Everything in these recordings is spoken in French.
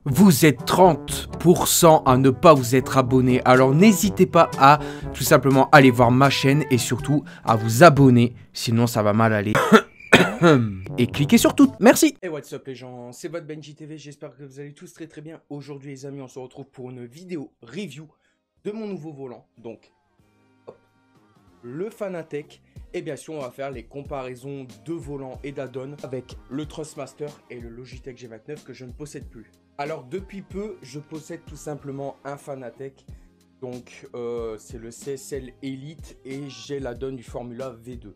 Vous êtes 30% à ne pas vous être abonné, alors n'hésitez pas à tout simplement aller voir ma chaîne et surtout à vous abonner, sinon ça va mal aller. Et cliquez sur tout, merci. Et what's up les gens, c'est votre Benji TV, j'espère que vous allez tous très très bien. Aujourd'hui les amis, on se retrouve pour une vidéo review de mon nouveau volant, donc hop, le Fanatec. Et bien sûr on va faire les comparaisons de volants et d'add-on avec le Thrustmaster et le Logitech G29 que je ne possède plus. Alors depuis peu, je possède tout simplement un Fanatec, donc c'est le CSL Elite et j'ai l'add-on du Formula V2.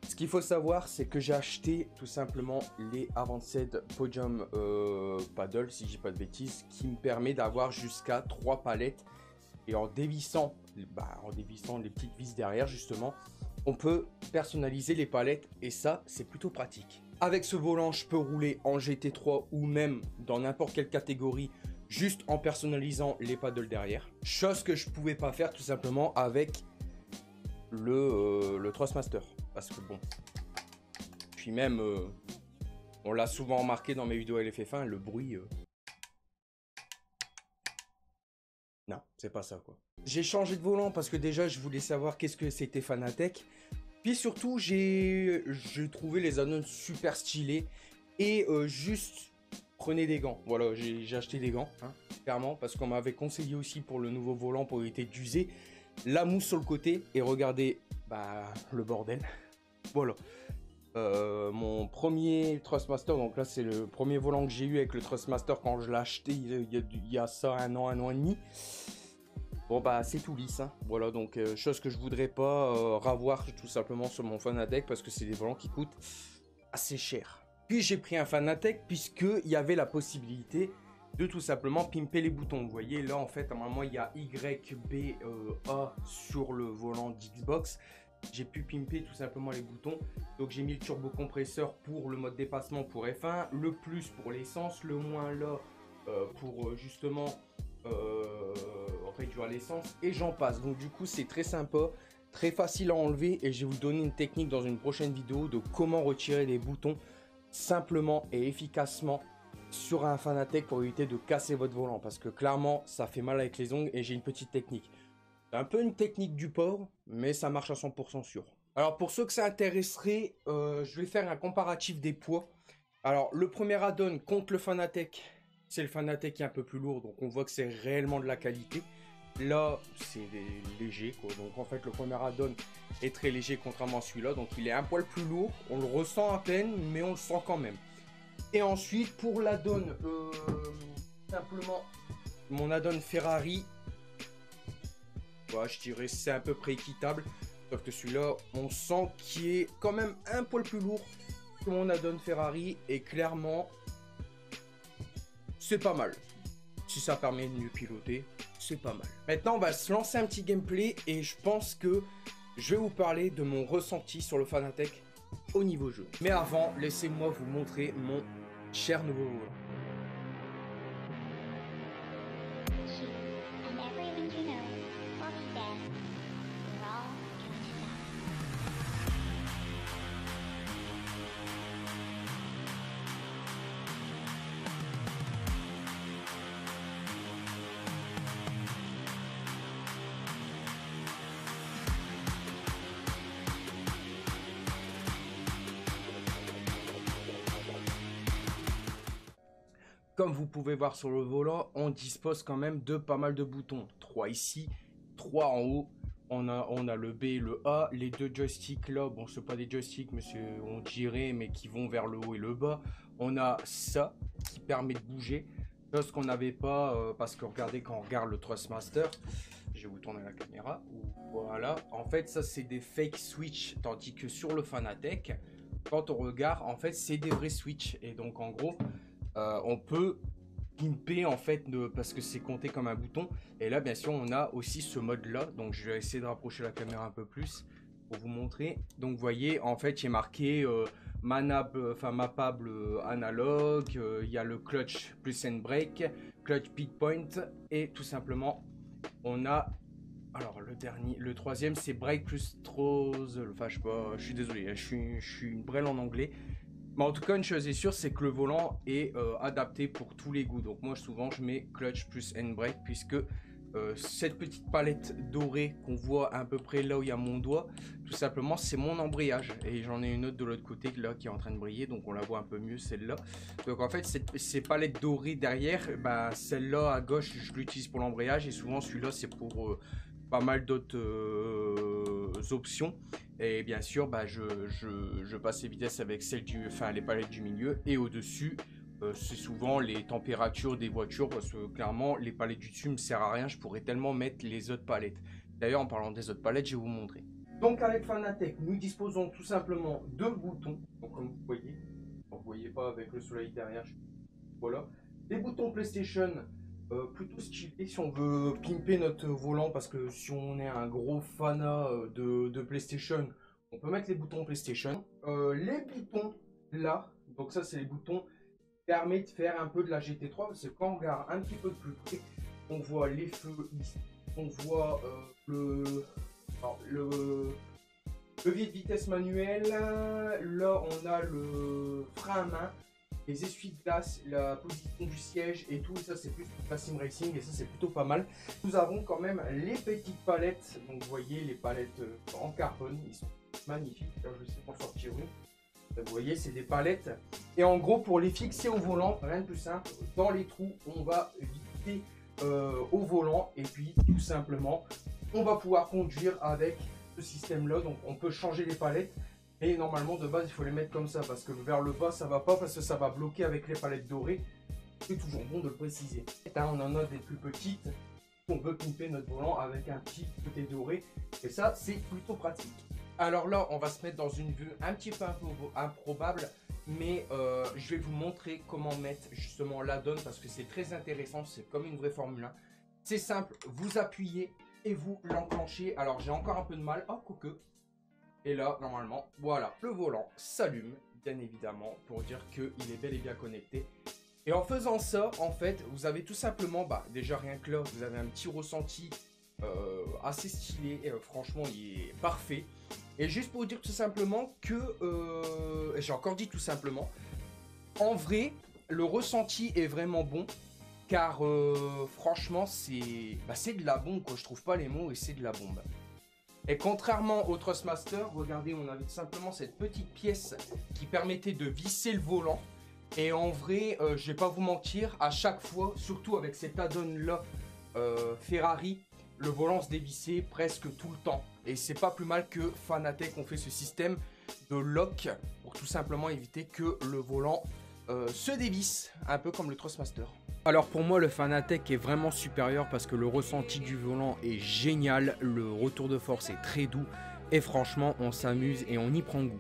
Ce qu'il faut savoir, c'est que j'ai acheté tout simplement les Avanced Podium Paddle, si je dis pas de bêtises, qui me permet d'avoir jusqu'à 3 palettes. Et en dévissant les petites vis derrière justement, on peut personnaliser les palettes et ça, c'est plutôt pratique. Avec ce volant, je peux rouler en GT3 ou même dans n'importe quelle catégorie, juste en personnalisant les paddles derrière. Chose que je pouvais pas faire tout simplement avec le Thrustmaster. Parce que bon, puis même, on l'a souvent remarqué dans mes vidéos LFF1, le bruit... Non, c'est pas ça quoi. J'ai changé de volant parce que déjà je voulais savoir qu'est-ce que c'était Fanatec. Puis surtout j'ai trouvé les annonces super stylées. Et juste prenez des gants. Voilà, j'ai acheté des gants, hein, clairement. Parce qu'on m'avait conseillé aussi pour le nouveau volant pour éviter d'user la mousse sur le côté. Et regardez le bordel. Voilà. Mon premier Thrustmaster, donc là c'est le premier volant que j'ai eu avec le Thrustmaster quand je l'ai acheté il y a ça un an et demi. Bon c'est tout lisse, hein. Voilà, donc chose que je voudrais pas ravoir tout simplement sur mon Fanatec parce que c'est des volants qui coûtent assez cher. Puis j'ai pris un Fanatec puisqu'il y avait la possibilité de tout simplement pimper les boutons. Vous voyez là en fait normalement il y a Y, B, A sur le volant d'Xbox. J'ai pu pimper tout simplement les boutons. Donc j'ai mis le turbo compresseur pour le mode dépassement pour F1, le plus pour l'essence, le moins là pour justement réduire l'essence et j'en passe. Donc du coup c'est très sympa, très facile à enlever et je vais vous donner une technique dans une prochaine vidéo de comment retirer les boutons simplement et efficacement sur un Fanatec pour éviter de casser votre volant parce que clairement ça fait mal avec les ongles et j'ai une petite technique. C'est un peu une technique du porc, mais ça marche à 100% sûr. Alors pour ceux que ça intéresserait, je vais faire un comparatif des poids. Alors le premier add-on contre le Fanatec, c'est le Fanatec qui est un peu plus lourd, donc on voit que c'est réellement de la qualité. Là, c'est léger, quoi. Donc en fait, le premier add-on est très léger contrairement à celui-là, donc il est un poil plus lourd. On le ressent à peine, mais on le sent quand même. Et ensuite, pour l'add-on, simplement, mon add-on Ferrari, je dirais c'est à peu près équitable. Sauf que celui-là, on sent qu'il est quand même un poil plus lourd que mon add-on Ferrari. Et clairement, c'est pas mal. Si ça permet de mieux piloter, c'est pas mal. Maintenant, on va se lancer un petit gameplay. Et je pense que je vais vous parler de mon ressenti sur le Fanatec au niveau jeu. Mais avant, laissez-moi vous montrer mon cher nouveau volant. Comme vous pouvez voir sur le volant, on dispose quand même de pas mal de boutons. 3 ici, 3 en haut. On a le B et le A. Les deux joysticks là, bon c'est pas des joysticks mais on dirait, mais qui vont vers le haut et le bas. On a ça qui permet de bouger. Chose qu'on n'avait pas parce que regardez quand on regarde le Thrustmaster. Je vais vous tourner la caméra. Voilà, en fait ça c'est des fake switch. Tandis que sur le Fanatec, quand on regarde, en fait c'est des vrais switch. Et donc en gros... on peut pimper en fait parce que c'est compté comme un bouton. Et là bien sûr on a aussi ce mode là. Donc je vais essayer de rapprocher la caméra un peu plus pour vous montrer. Donc vous voyez en fait il est marqué mappable analogue. Il y a le clutch plus and brake, clutch peak point. Et tout simplement on a... Alors le troisième c'est brake plus throttle. Enfin je sais pas, je suis désolé, je suis une brêle en anglais. Mais en tout cas, une chose est sûre, c'est que le volant est adapté pour tous les goûts. Donc moi, souvent, je mets clutch plus handbrake, puisque cette petite palette dorée qu'on voit à peu près là où il y a mon doigt, tout simplement, c'est mon embrayage. Et j'en ai une autre de l'autre côté là qui est en train de briller, donc on la voit un peu mieux celle-là. Donc en fait, ces palettes dorées derrière, bah, celle-là à gauche, je l'utilise pour l'embrayage, et souvent celui-là, c'est pour pas mal d'autres options. Et bien sûr, bah, je passe les vitesses avec les palettes du milieu, et au-dessus, c'est souvent les températures des voitures, parce que clairement les palettes du dessus me servent à rien, je pourrais tellement mettre les autres palettes. D'ailleurs, en parlant des autres palettes, je vais vous montrer. Donc avec Fanatec, nous disposons tout simplement de boutons, donc comme vous voyez, vous voyez pas avec le soleil derrière, voilà, des boutons PlayStation plutôt stylés si on veut pimper notre volant, parce que si on est un gros fanat de PlayStation, on peut mettre les boutons PlayStation. Les boutons là, donc ça c'est les boutons permet de faire un peu de la GT3, parce que quand on regarde un petit peu de plus près, on voit les feux ici, on voit le levier de vitesse manuel, là on a le frein à main, les essuie-glaces, la position du siège et tout, ça c'est plus pour la sim racing et ça c'est plutôt pas mal. Nous avons quand même les petites palettes, donc vous voyez les palettes en carbone, ils sont magnifiques, là je vais essayer d'en sortir une. Vous voyez, c'est des palettes. Et en gros, pour les fixer au volant, rien de plus simple, dans les trous, on va visser au volant. Et puis, tout simplement, on va pouvoir conduire avec ce système-là. Donc, on peut changer les palettes. Et normalement, de base, il faut les mettre comme ça. Parce que vers le bas, ça va pas. Parce que ça va bloquer avec les palettes dorées. C'est toujours bon de le préciser. On en a des plus petites. On peut pimper notre volant avec un petit côté doré. Et ça, c'est plutôt pratique. Alors là, on va se mettre dans une vue un petit peu improbable, mais je vais vous montrer comment mettre justement l'add-on, parce que c'est très intéressant, c'est comme une vraie Formule 1. C'est simple, vous appuyez et vous l'enclenchez. Alors j'ai encore un peu de mal, oh quoique. Et là, normalement, voilà, le volant s'allume, bien évidemment, pour dire qu'il est bel et bien connecté. Et en faisant ça, en fait, vous avez tout simplement, bah déjà rien que là, vous avez un petit ressenti assez stylé, franchement, il est parfait. Et juste pour vous dire tout simplement que, j'ai encore dit tout simplement, en vrai, le ressenti est vraiment bon, car franchement, c'est de la bombe, quoi. Je trouve pas les mots, et c'est de la bombe. Et contrairement au Thrustmaster, regardez, on avait tout simplement cette petite pièce qui permettait de visser le volant. Et en vrai, je vais pas vous mentir, à chaque fois, surtout avec cet add-on là, Ferrari, le volant se dévissait presque tout le temps. Et c'est pas plus mal que Fanatec ont fait ce système de lock pour tout simplement éviter que le volant se dévisse, un peu comme le Thrustmaster. Alors pour moi, le Fanatec est vraiment supérieur parce que le ressenti du volant est génial, le retour de force est très doux et franchement, on s'amuse et on y prend goût.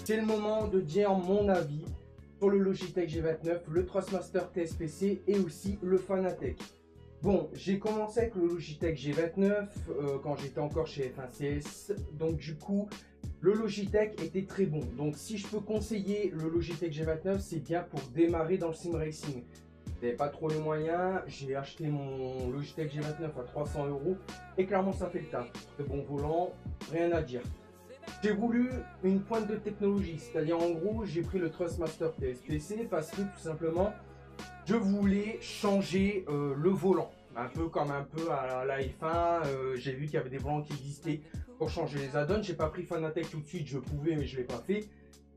C'est le moment de dire mon avis sur le Logitech G29, le Thrustmaster TSPC et aussi le Fanatec. Bon, j'ai commencé avec le Logitech G29 quand j'étais encore chez F1CS, donc du coup, le Logitech était très bon. Donc si je peux conseiller le Logitech G29, c'est bien pour démarrer dans le sim racing. J'avais pas trop les moyens, j'ai acheté mon Logitech G29 à 300 € et clairement ça fait le taf. Très bon volant, rien à dire. J'ai voulu une pointe de technologie, c'est-à-dire en gros j'ai pris le Thrustmaster TSPC parce que tout simplement je voulais changer le volant, un peu comme un peu à la F1, j'ai vu qu'il y avait des volants qui existaient pour changer les add-ons, j'ai pas pris Fanatec tout de suite, je pouvais mais je l'ai pas fait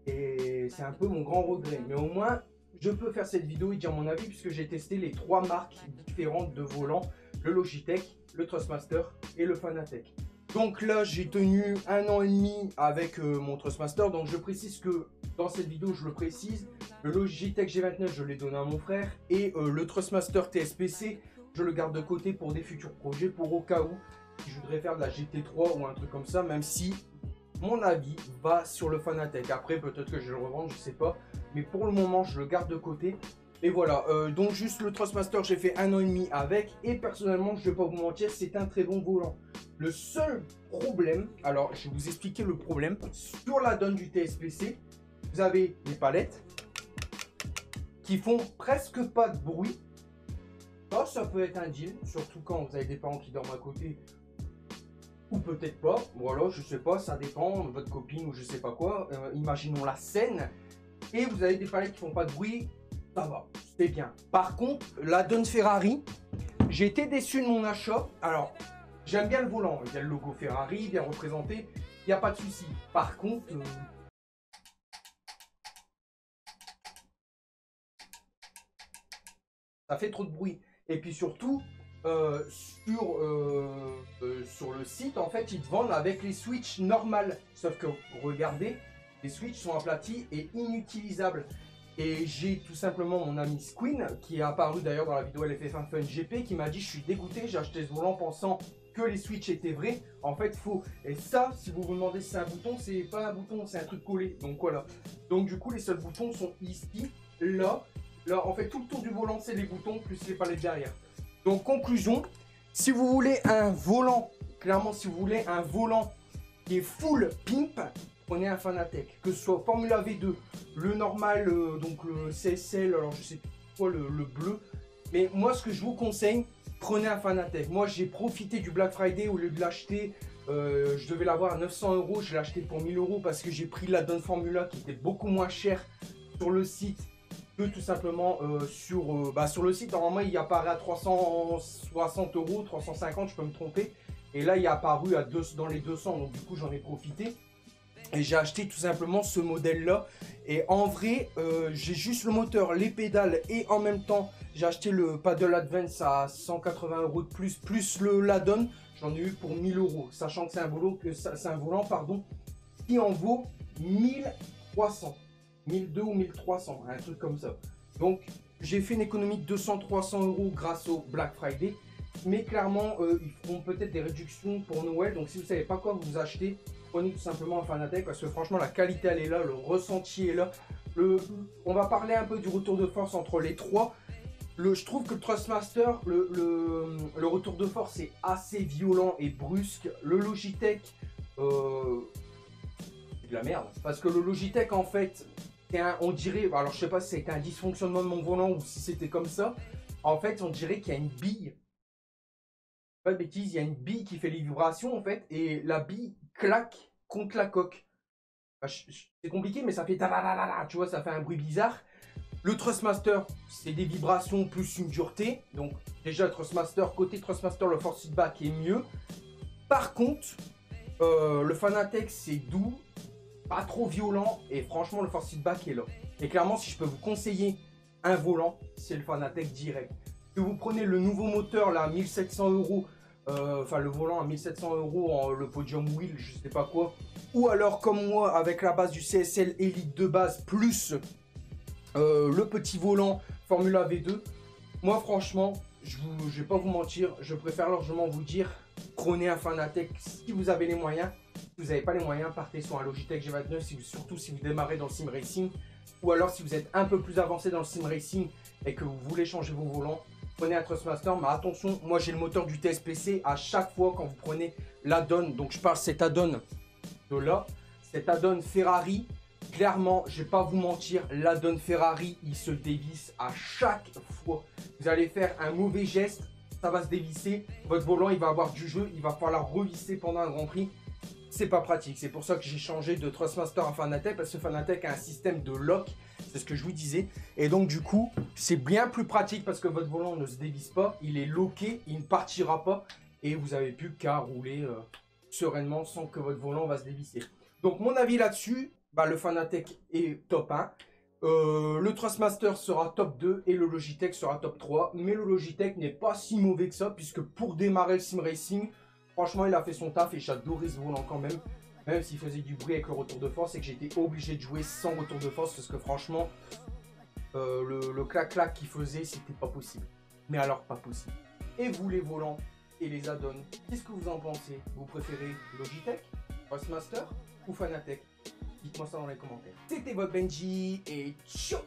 et c'est un peu mon grand regret, mais au moins je peux faire cette vidéo et dire mon avis puisque j'ai testé les 3 marques différentes de volants, le Logitech, le Thrustmaster et le Fanatec. Donc là, j'ai tenu 1 an et demi avec mon Thrustmaster. Donc je précise que dans cette vidéo, je le précise, le Logitech G29, je l'ai donné à mon frère. Et le Thrustmaster TSPC, je le garde de côté pour des futurs projets, pour au cas où je voudrais faire de la GT3 ou un truc comme ça, même si mon avis va sur le Fanatec. Après, peut-être que je vais le revendre, je sais pas. Mais pour le moment, je le garde de côté. Et voilà, donc juste le Thrustmaster, j'ai fait 1 an et demi avec. Et personnellement, je ne vais pas vous mentir, c'est un très bon volant. Le seul problème, alors je vais vous expliquer le problème. Sur la donne du TSPC, vous avez des palettes qui font presque pas de bruit. Ça peut être un deal, surtout quand vous avez des parents qui dorment à côté. Ou peut-être pas, voilà, je sais pas, ça dépend, votre copine ou je sais pas quoi. Imaginons la scène. Et vous avez des palettes qui font pas de bruit, ça va, c'est bien. Par contre, la donne Ferrari, j'ai été déçu de mon achat. Alors, j'aime bien le volant, il y a le logo Ferrari, bien représenté, il n'y a pas de souci. Par contre, ça fait trop de bruit. Et puis surtout, sur le site, en fait, ils te vendent avec les switches normales. Sauf que, regardez, les switches sont aplatis et inutilisables. Et j'ai tout simplement mon ami Squin, qui est apparu d'ailleurs dans la vidéo LFF1 Fun GP, qui m'a dit: je suis dégoûté, j'ai acheté ce volant pensant que les switches étaient vrais. En fait, faux. Et ça, si vous vous demandez si c'est un bouton, c'est pas un bouton, c'est un truc collé. Donc voilà. Donc du coup, les seuls boutons sont ici, là. Là, en fait, tout le tour du volant, c'est les boutons, plus les palettes derrière. Donc, conclusion, si vous voulez un volant, clairement, si vous voulez un volant qui est full pimp, prenez un Fanatec. Que ce soit Formula V2, le normal, donc le CSL, alors je sais pas quoi, le bleu. Mais moi, ce que je vous conseille, prenez un Fanatec. Moi, j'ai profité du Black Friday au lieu de l'acheter. Je devais l'avoir à 900 €, je l'ai acheté pour 1000 € parce que j'ai pris la Donne Formula qui était beaucoup moins chère sur le site que tout simplement sur le site. Normalement, il apparaît à 360 €, 350, je peux me tromper. Et là, il est apparu dans les 200, donc du coup, j'en ai profité. Et j'ai acheté tout simplement ce modèle-là. Et en vrai, j'ai juste le moteur, les pédales et en même temps, j'ai acheté le Paddle Advance à 180 € de plus la donne. J'en ai eu pour 1000 €, sachant que c'est un volant, qui en vaut 1300. 1200 ou 1300, un truc comme ça. Donc, j'ai fait une économie de 200-300 € grâce au Black Friday. Mais clairement, ils feront peut-être des réductions pour Noël. Donc, si vous ne savez pas quoi vous achetez, prenez tout simplement un Fanatec parce que franchement, la qualité, elle est là, le ressenti est là. On va parler un peu du retour de force entre les trois. Je trouve que le Thrustmaster, le retour de force est assez violent et brusque. Le Logitech, c'est de la merde. Parce que le Logitech, en fait, on dirait, alors je sais pas si c'était un dysfonctionnement de mon volant ou si c'était comme ça. En fait, on dirait qu'il y a une bille. Pas de bêtises, il y a une bille qui fait les vibrations en fait. Et la bille claque contre la coque. C'est compliqué, mais ça fait ta, tu vois, ça fait un bruit bizarre. Le Thrustmaster, c'est des vibrations plus une dureté. Donc déjà, côté Thrustmaster, le force feedback est mieux. Par contre, le Fanatec, c'est doux, pas trop violent et franchement, le force feedback est là. Et clairement, si je peux vous conseiller un volant, c'est le Fanatec direct. Que vous prenez le nouveau moteur là, 1700 €, enfin le volant à 1700 €, le podium wheel, je sais pas quoi. Ou alors comme moi, avec la base du CSL Elite de base, plus le petit volant Formula V2. Moi franchement, je vais pas vous mentir, je préfère largement vous dire, prenez un Fanatec si vous avez les moyens. Si vous n'avez pas les moyens, partez sur un Logitech G29, surtout si vous démarrez dans le sim racing. Ou alors si vous êtes un peu plus avancé dans le sim racing et que vous voulez changer vos volants, prenez un Thrustmaster. Mais attention, moi j'ai le moteur du TSPC. À chaque fois quand vous prenez l'add-on, donc je parle cet add-on de là, cet add-on Ferrari, clairement, je vais pas vous mentir, l'add-on Ferrari, il se dévisse à chaque fois. Vous allez faire un mauvais geste, ça va se dévisser. Votre volant, il va avoir du jeu, il va falloir revisser pendant un Grand Prix. C'est pas pratique, c'est pour ça que j'ai changé de Thrustmaster à Fanatec, parce que Fanatec a un système de lock, c'est ce que je vous disais. Et donc du coup, c'est bien plus pratique parce que votre volant ne se dévisse pas, il est locké, il ne partira pas. Et vous n'avez plus qu'à rouler sereinement sans que votre volant va se dévisser. Donc mon avis là-dessus, le Fanatec est top 1. Le Thrustmaster sera top 2 et le Logitech sera top 3. Mais le Logitech n'est pas si mauvais que ça, puisque pour démarrer le sim racing, franchement, il a fait son taf et j'adorais ce volant quand même. Même s'il faisait du bruit avec le retour de force et que j'étais obligé de jouer sans retour de force parce que franchement, le clac-clac qu'il faisait, c'était pas possible. Mais alors, pas possible. Et vous, les volants et les add-ons, qu'est-ce que vous en pensez? Vous préférez Logitech, Thrustmaster ou Fanatec? Dites-moi ça dans les commentaires. C'était votre Benji et ciao!